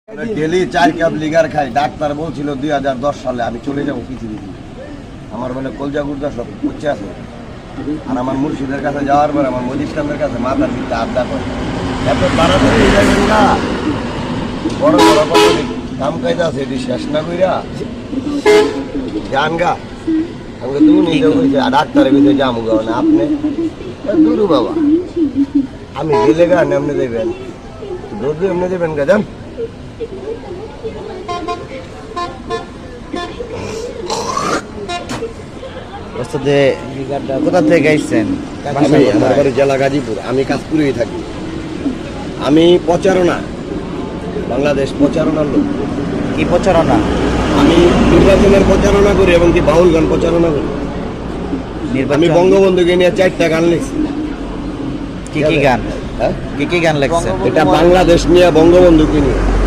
Daily 4 cup লিগার খাই। Doctor বলছিল 2010 সালে আমি চলে যাব পৃথিবী থেকে। আমার মানে কলজা গুর্জা সব উচ্চে আছে। আর আমার মুর্শিদের কাছে যাওয়ার পর আমার মদিস্তানের কাছে মাথার ভিতরে আড্ডা করে এত তাড়াতাড়ি যাবেন না। বড় বড় কাম কাজ আছে এটি শেষ না কইরা জান গা। আমাকে তুমি নিজে কইছে ডাক্তারের কাছে যাবো গা না আপনি দূর বাবা। আমি গেলে গা এমনি দেবেন দৌড় এমনি দেবেন গা যান। কোথা থেকে আইছেন? আমার বাড়ি জেলা গাজীপুর। আমি কাজপুরেই থাকি। আমি প্রচারণা বাংলাদেশ প্রচারণার লোক। কি প্রচারণা? আমি নির্বাচনের প্রচারণা করি এবং কি বাউল গান প্রচারণা করি। আমি বঙ্গবন্ধুকে নিয়ে 4টা গান লিখছি। কি কি গান? হ্যাঁ কি কি গান লিখছেন? এটা বাংলাদেশ নিয়ে বঙ্গবন্ধুকে নিয়ে।